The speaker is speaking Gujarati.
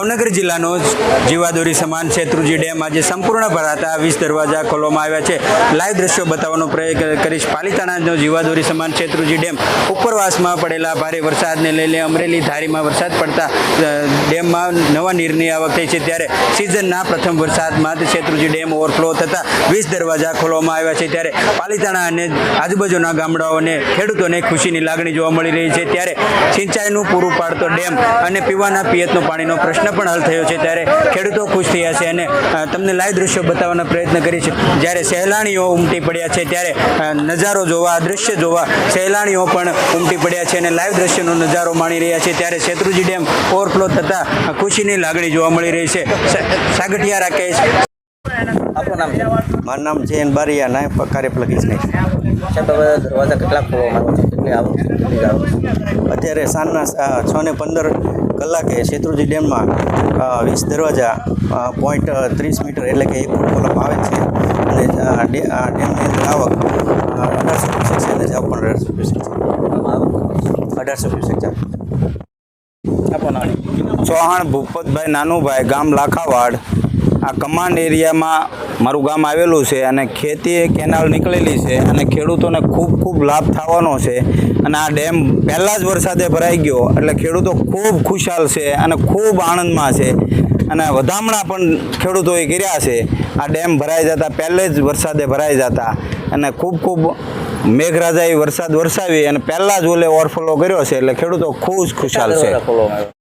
ભાવનગર જિલ્લાનો જીવાદોરી સમાન શેત્રુંજી ડેમ આજે સંપૂર્ણ ભરાતા 20 દરવાજા ખોલવામાં આવ્યા છે। લાઈવ દ્રશ્યો બતાવવાનો પ્રયત્ન કરીશ। પાલિતાણાનો જીવાદોરી સમાન શેત્રુંજી ડેમ ઉપરવાસમાં પડેલા ભારે વરસાદને લઈને અમરેલી ધારીમાં વરસાદ પડતા ડેમમાં નવા નીરની આવક થઈ છે। ત્યારે સિઝનના પ્રથમ વરસાદમાં શેત્રુંજી ડેમ ઓવરફ્લો થતાં 20 દરવાજા ખોલવામાં આવ્યા છે। ત્યારે પાલિતાણા અને આજુબાજુના ગામડાઓને ખેડૂતોને ખુશીની લાગણી જોવા મળી રહી છે। ત્યારે સિંચાઈનું પૂરું પાડતો ડેમ અને પીવાના પિયતનો પાણીનો પ્રશ્ન પણ હલ થયો છે। ત્યારે ખેડૂતો ખુશ થયા છે અને તમને લાઈવ દ્રશ્યો બતાવવાનો પ્રયત્ન કરી છે। જ્યારે સહેલાણીઓ ઉમટી પડ્યા છે ત્યારે નજારો જોવા, દ્રશ્ય જોવા સહેલાણીઓ પણ ઉમટી પડ્યા છે અને લાઈવ દ્રશ્યનો નજારો માણી રહ્યા છે। ત્યારે શેત્રુંજી ડેમ ઓવરફ્લો થતાં ખુશીની લાગણી જોવા મળી રહી છે। સાગઠિયા રાકેશ, આપનું નામ છે? મારું નામ જૈન બારિયા, નાયબ કાર્યપાલક ઇજનેર। સાહેબ, હવે દરવાજા કેટલા ખોલવામાં આવે છે? કેટલી આવક છે? કેટલી આવક છે? અત્યારે સાંજના 6:15 કલાકે શેત્રુંજી ડેમમાં 20 દરવાજા .30 મીટર એટલે કે 1 ફૂટ ખોલવામાં આવે છે અને આ ડેમની અંદર આવક 1800 ક્યુસેક છે અને જાવ પણ 1800 ક્યુસેક છે। 1800 ક્યુસેક છે। આપનું નામ? ચૌહાણ ભૂપતભાઈ નાનુભાઈ, ગામ લાખાવાડ। આ કમાન્ડ એરિયામાં મારું ગામ આવેલું છે અને ખેતી કેનાલ નીકળેલી છે અને ખેડૂતોને ખૂબ લાભ થવાનો છે અને આ ડેમ પહેલાં જ વરસાદે ભરાઈ ગયો એટલે ખેડૂતો ખૂબ ખુશાલ છે અને ખૂબ આનંદમાં છે અને વધામણા પણ ખેડૂતોએ કર્યા છે આ ડેમ ભરાઈ જતા પહેલે જ વરસાદે ભરાઈ જતા અને ખૂબ મેઘરાજાએ વરસાદ વરસાવી અને પહેલાં જ ઓવરફ્લો કર્યો છે એટલે ખેડૂતો ખુશાલ છે। ખોલવામાં આવ્યો